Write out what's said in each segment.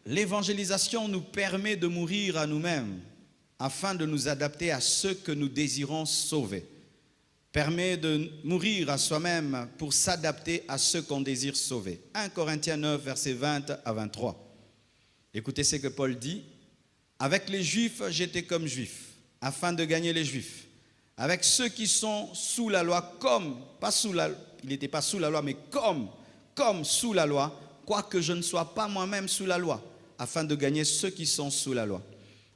l'évangélisation nous permet de mourir à nous-mêmes afin de nous adapter à ceux que nous désirons sauver. Permet de mourir à soi-même pour s'adapter à ceux qu'on désire sauver. 1 Corinthiens 9, versets 20 à 23. Écoutez ce que Paul dit. Avec les Juifs, j'étais comme Juif, afin de gagner les Juifs. Avec ceux qui sont sous la loi, il n'était pas sous la loi, mais comme sous la loi, quoique je ne sois pas moi-même sous la loi, afin de gagner ceux qui sont sous la loi.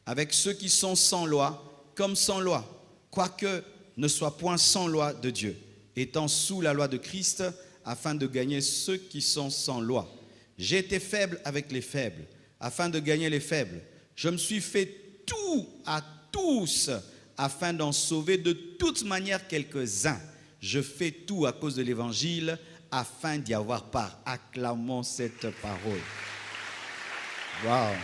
Avec ceux qui sont sans loi, comme sans loi, quoique ne soit point sans loi de Dieu, étant sous la loi de Christ, afin de gagner ceux qui sont sans loi. J'ai été faible avec les faibles, afin de gagner les faibles. Je me suis fait tout à tous, afin d'en sauver de toute manière quelques-uns. Je fais tout à cause de l'évangile, afin d'y avoir part. Acclamons cette parole. Waouh!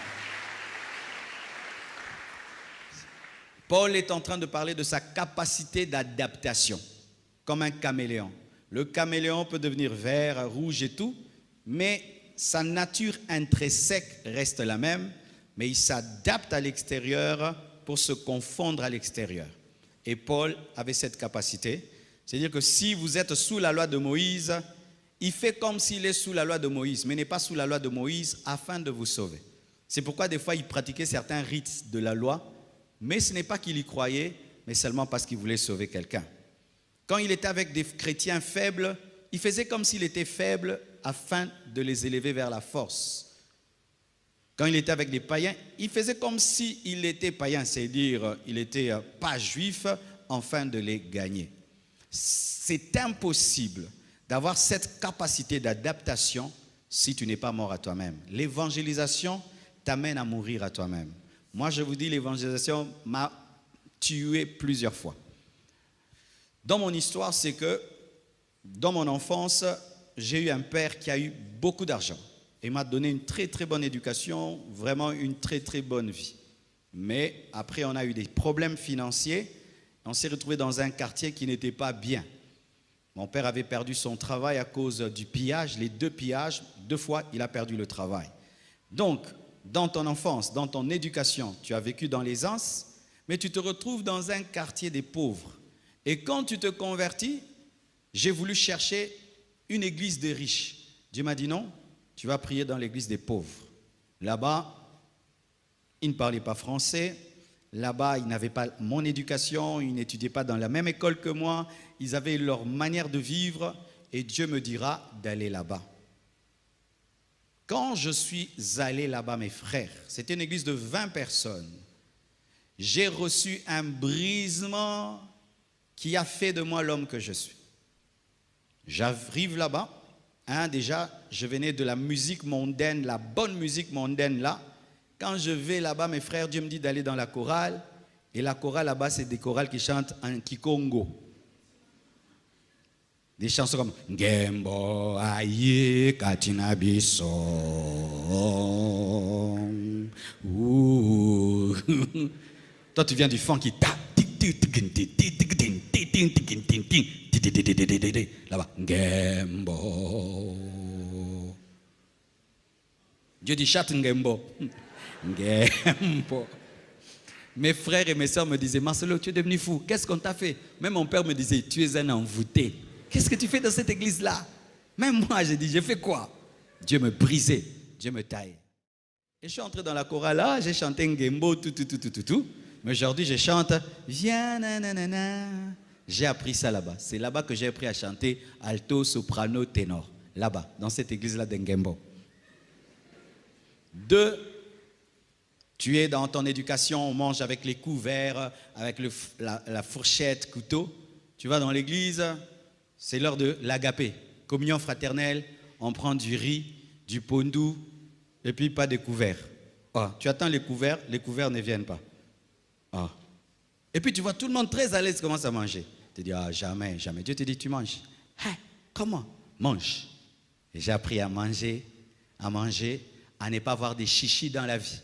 Paul est en train de parler de sa capacité d'adaptation, comme un caméléon. Le caméléon peut devenir vert, rouge et tout, mais sa nature intrinsèque reste la même, mais il s'adapte à l'extérieur pour se confondre à l'extérieur. Et Paul avait cette capacité, c'est-à-dire que si vous êtes sous la loi de Moïse, il fait comme s'il est sous la loi de Moïse, mais n'est pas sous la loi de Moïse afin de vous sauver. C'est pourquoi des fois il pratiquait certains rites de la loi, mais ce n'est pas qu'il y croyait, mais seulement parce qu'il voulait sauver quelqu'un. Quand il était avec des chrétiens faibles, il faisait comme s'il était faible afin de les élever vers la force. Quand il était avec des païens, il faisait comme s'il était païen, c'est-à-dire il n'était pas juif, afin de les gagner. C'est impossible d'avoir cette capacité d'adaptation si tu n'es pas mort à toi-même. L'évangélisation t'amène à mourir à toi-même. Moi, je vous dis, l'évangélisation m'a tué plusieurs fois. Dans mon histoire, c'est que dans mon enfance, j'ai eu un père qui a eu beaucoup d'argent. Il m'a donné une très très bonne éducation, vraiment une très très bonne vie. Mais après, on a eu des problèmes financiers. On s'est retrouvé dans un quartier qui n'était pas bien. Mon père avait perdu son travail à cause du pillage. Les 2 pillages, 2 fois, il a perdu le travail. Donc, dans ton enfance, dans ton éducation, tu as vécu dans l'aisance, mais tu te retrouves dans un quartier des pauvres. Et quand tu te convertis, j'ai voulu chercher une église des riches. Dieu m'a dit non, tu vas prier dans l'église des pauvres. Là-bas, ils ne parlaient pas français. Là-bas, ils n'avaient pas mon éducation, ils n'étudiaient pas dans la même école que moi. Ils avaient leur manière de vivre et Dieu me dira d'aller là-bas. Quand je suis allé là-bas, mes frères, c'était une église de 20 personnes. J'ai reçu un brisement qui a fait de moi l'homme que je suis. J'arrive là-bas, déjà, je venais de la musique mondaine, la bonne musique mondaine là. Quand je vais là-bas, mes frères, Dieu me dit d'aller dans la chorale. Et la chorale là-bas, c'est des chorales qui chantent en kikongo. Des chansons comme Gembo aye katina biso. Toi, tu viens du funk qui tape. Là-bas, Gembo. Dieu dit chante Gembo. Gembo. Mes frères et mes soeurs me disaient, Marcelo, tu es devenu fou. Qu'est-ce qu'on t'a fait? Même mon père me disait, tu es un envoûté. Qu'est-ce que tu fais dans cette église-là? Même moi, j'ai dit, j'ai fait quoi? Dieu me brisait, Dieu me taille. Et je suis entré dans la chorale là, j'ai chanté Ngembo, tout. Mais aujourd'hui, je chante, viens, nanana. J'ai appris ça là-bas. C'est là-bas que j'ai appris à chanter alto, soprano, ténor. Là-bas, dans cette église-là d'Ngembo. 2, tu es dans ton éducation, on mange avec les couverts, avec la fourchette, couteau. Tu vas dans l'église, c'est l'heure de l'agapé, communion fraternelle, on prend du riz, du pondou, et puis pas de couverts. Oh, tu attends les couverts ne viennent pas. Oh. Et puis tu vois tout le monde très à l'aise commence à manger. Tu te dis, ah, jamais. Dieu te dit, tu manges. Hey, comment? Mange. Et j'ai appris à manger, à ne pas avoir des chichis dans la vie.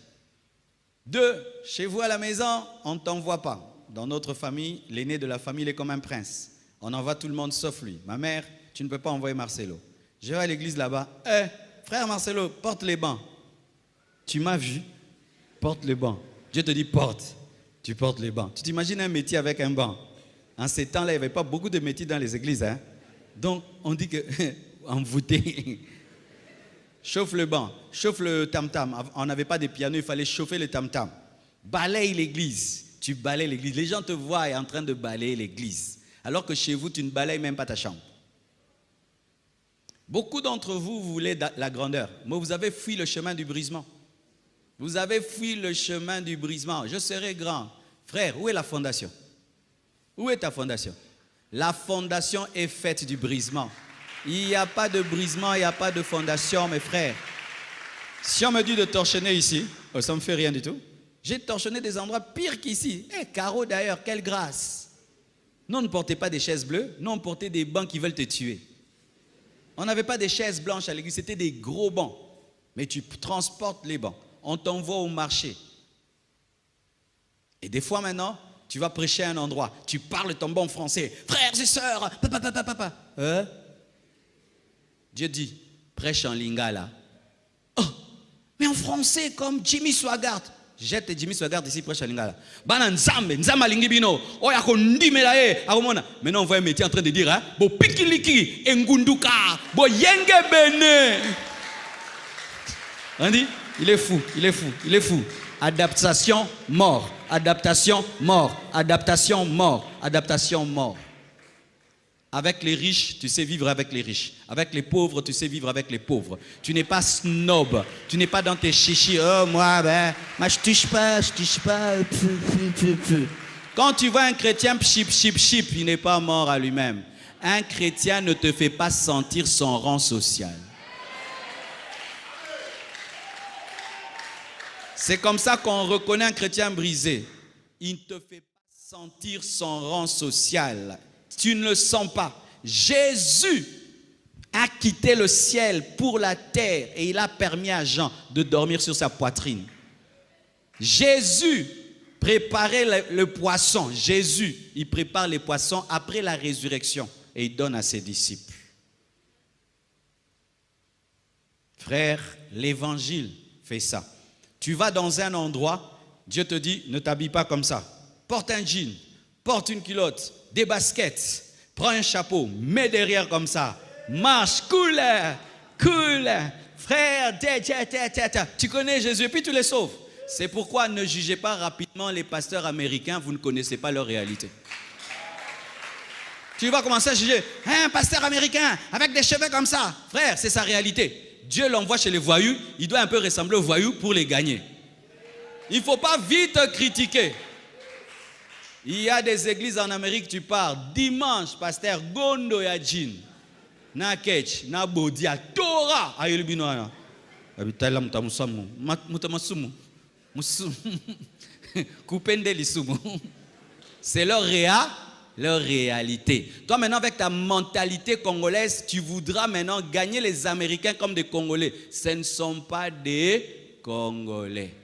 2, chez vous à la maison, on ne t'envoie pas. Dans notre famille, l'aîné de la famille est comme un prince. On envoie tout le monde sauf lui. Ma mère, tu ne peux pas envoyer Marcelo. Je vais à l'église là-bas. Frère Marcelo, porte les bancs. Tu m'as vu? Porte le banc. Dieu te dit porte. Tu portes le banc. Tu t'imagines un métier avec un banc? En ces temps-là, il n'y avait pas beaucoup de métiers dans les églises. Hein? Donc, on dit que envoûté. Chauffe le banc, chauffe le tam-tam. On n'avait pas de piano, il fallait chauffer le tam-tam. Balaye l'église. Tu balayes l'église. Les gens te voient en train de balayer l'église. Alors que chez vous, tu ne balayes même pas ta chambre. Beaucoup d'entre vous, vous voulez la grandeur. Mais vous avez fui le chemin du brisement. Vous avez fui le chemin du brisement. Je serai grand. Frère, où est la fondation? Où est ta fondation? La fondation est faite du brisement. Il n'y a pas de brisement, il n'y a pas de fondation, mes frères. Si on me dit de torchonner ici, ça ne me fait rien du tout. J'ai torchonné des endroits pires qu'ici. Caro d'ailleurs, quelle grâce. Nous, on ne portait pas des chaises bleues, nous, on portait des bancs qui veulent te tuer. On n'avait pas des chaises blanches à l'église, c'était des gros bancs. Mais tu transportes les bancs. On t'envoie au marché. Et des fois maintenant, tu vas prêcher à un endroit. Tu parles ton bon français. Frères et sœurs, papa. Dieu dit, prêche en lingala. Oh, mais en français comme Jimmy Swaggart. Jette Jimmy Swaggart ici, prêche en lingala. Maintenant, on voit un métier en train de dire, hein, bo pikiliki, engunduka, bo yenge bene. On dit, il est fou. Adaptation, mort. Adaptation, mort. Adaptation, mort. Adaptation, mort. Avec les riches, tu sais vivre avec les riches. Avec les pauvres, tu sais vivre avec les pauvres. Tu n'es pas snob. Tu n'es pas dans tes chichis. Oh, moi, je touche pas. Quand tu vois un chrétien, chip, il n'est pas mort à lui-même. Un chrétien ne te fait pas sentir son rang social. C'est comme ça qu'on reconnaît un chrétien brisé. Il ne te fait pas sentir son rang social. Tu ne le sens pas. Jésus a quitté le ciel pour la terre et il a permis à Jean de dormir sur sa poitrine. Jésus préparait le poisson. Jésus, il prépare les poissons après la résurrection et il donne à ses disciples. Frère, l'évangile fait ça. Tu vas dans un endroit, Dieu te dit, ne t'habille pas comme ça. Porte un jean, porte une culotte, des baskets, prends un chapeau, mets derrière comme ça. Marche, cool. Frère, tu connais Jésus et puis tu les sauves. C'est pourquoi ne jugez pas rapidement les pasteurs américains, vous ne connaissez pas leur réalité. Tu vas commencer à juger, un pasteur américain avec des cheveux comme ça. Frère, c'est sa réalité. Dieu l'envoie chez les voyous, il doit un peu ressembler aux voyous pour les gagner. Il ne faut pas vite critiquer. Il y a des églises en Amérique, tu pars, dimanche, pasteur Gondo ya Jean, na Ketch, na Bodia, Torah, ayelbinoana. Abitala mutamusamu, mutamasumu, kupende lisumu. C'est leur réalité. Toi maintenant avec ta mentalité congolaise, tu voudras maintenant gagner les Américains comme des Congolais. Ce ne sont pas des Congolais.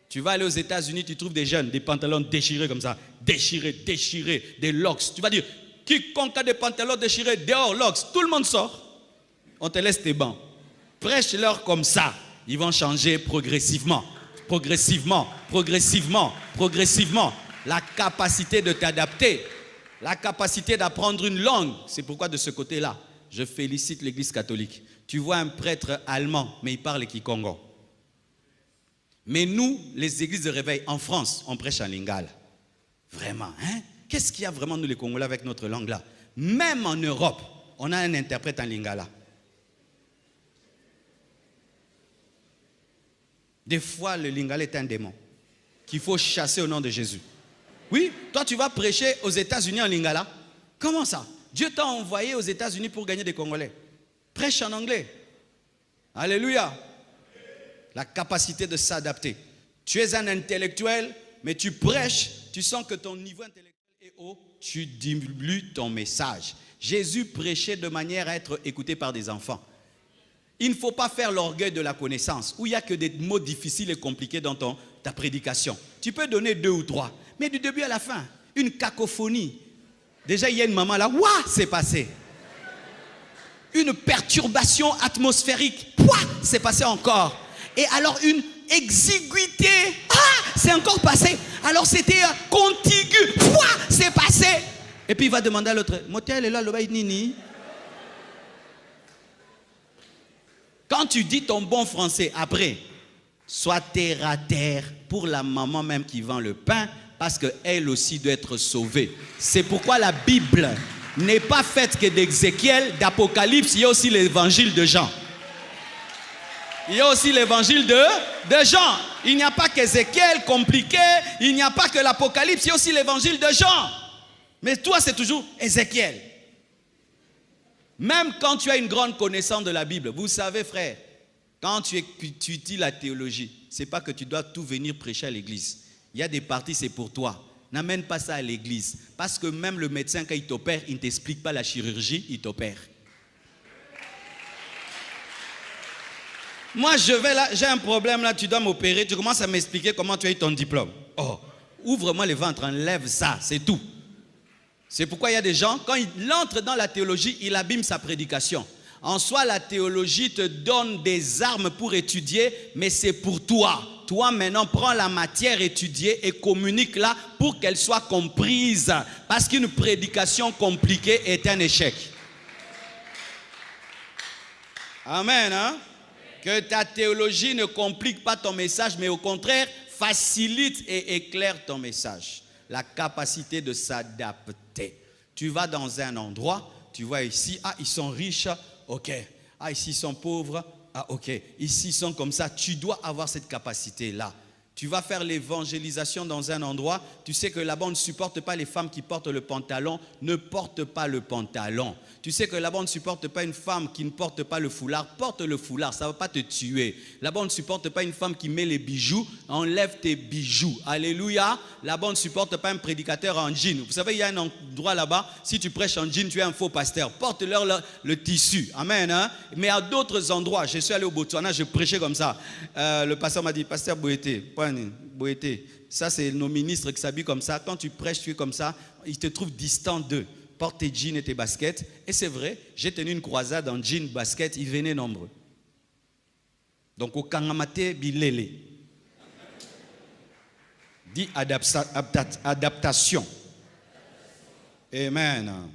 Tu vas aller aux États-Unis, tu trouves des jeunes, des pantalons déchirés comme ça, déchirés, des locks. Tu vas dire, quiconque a des pantalons déchirés, dehors, locks, tout le monde sort. On te laisse tes bancs. Prêche-leur comme ça. Ils vont changer progressivement. La capacité de t'adapter. La capacité d'apprendre une langue. C'est pourquoi de ce côté-là, je félicite l'Église catholique. Tu vois un prêtre allemand, mais il parle kikongo. Mais nous, les églises de réveil en France, on prêche en lingala. Vraiment, hein? Qu'est-ce qu'il y a vraiment, nous les Congolais, avec notre langue-là? Même en Europe, on a un interprète en lingala. Des fois, le lingala est un démon qu'il faut chasser au nom de Jésus. Oui, toi tu vas prêcher aux États-Unis en lingala. Comment ça? Dieu t'a envoyé aux États-Unis pour gagner des Congolais. Prêche en anglais. Alléluia. La capacité de s'adapter. Tu es un intellectuel, mais tu prêches, tu sens que ton niveau intellectuel est haut, tu dilues ton message. Jésus prêchait de manière à être écouté par des enfants. Il ne faut pas faire l'orgueil de la connaissance, où il n'y a que des mots difficiles et compliqués dans ta prédication. Tu peux donner 2 ou 3, mais du début à la fin, une cacophonie. Déjà, il y a une maman là, ouah, c'est passé. Une perturbation atmosphérique, ouah, c'est passé encore. Et alors exiguïté. Ah, c'est encore passé. Alors c'était contigu. Pouah, c'est passé. Et puis il va demander à l'autre, motel est là, le bail nini. Quand tu dis ton bon français, après, sois terre à terre pour la maman même qui vend le pain, parce qu'elle aussi doit être sauvée. C'est pourquoi la Bible n'est pas faite que d'Ézéchiel, d'Apocalypse, il y a aussi l'évangile de Jean. Il y a aussi l'évangile de Jean. Il n'y a pas qu'Ézéchiel compliqué, il n'y a pas que l'Apocalypse, il y a aussi l'évangile de Jean. Mais toi, c'est toujours Ézéchiel. Même quand tu as une grande connaissance de la Bible, vous savez, frère, quand tu étudies la théologie, ce n'est pas que tu dois tout venir prêcher à l'église. Il y a des parties, c'est pour toi. N'amène pas ça à l'église. Parce que même le médecin, quand il t'opère, il ne t'explique pas la chirurgie, il t'opère. Moi, je vais là, j'ai un problème là, tu dois m'opérer, tu commences à m'expliquer comment tu as eu ton diplôme. Oh, ouvre-moi le ventre, enlève ça, c'est tout. C'est pourquoi il y a des gens, quand ils entrent dans la théologie, ils abîment sa prédication. En soi, la théologie te donne des armes pour étudier, mais c'est pour toi. Toi, maintenant, prends la matière étudiée et communique-la pour qu'elle soit comprise. Parce qu'une prédication compliquée est un échec. Amen, hein? Que ta théologie ne complique pas ton message, mais au contraire, facilite et éclaire ton message. La capacité de s'adapter. Tu vas dans un endroit, tu vois ici, ah, ils sont riches, ok. Ah, ici, ils sont pauvres, ah, ok. Ici, ils sont comme ça. Tu dois avoir cette capacité-là. Tu vas faire l'évangélisation dans un endroit, tu sais que là-bas, on ne supporte pas les femmes qui portent le pantalon, ne porte pas le pantalon. Tu sais que là-bas, on ne supporte pas une femme qui ne porte pas le foulard, porte le foulard, ça ne va pas te tuer. Là-bas, on ne supporte pas une femme qui met les bijoux, enlève tes bijoux. Alléluia. Là-bas, on ne supporte pas un prédicateur en jean. Vous savez, il y a un endroit là-bas, si tu prêches en jean, tu es un faux pasteur. Porte-leur le tissu. Amen. Hein? Mais à d'autres endroits, je suis allé au Botswana, je prêchais comme ça. Le pasteur m'a dit, pasteur Boété, ça c'est nos ministres qui s'habillent comme ça. Quand tu prêches, tu es comme ça, ils te trouvent distant d'eux. Porte tes jeans et tes baskets. Et c'est vrai, j'ai tenu une croisade en jeans, baskets, ils venaient nombreux. Donc au Kangamate Bilele. Dit adaptation. Amen.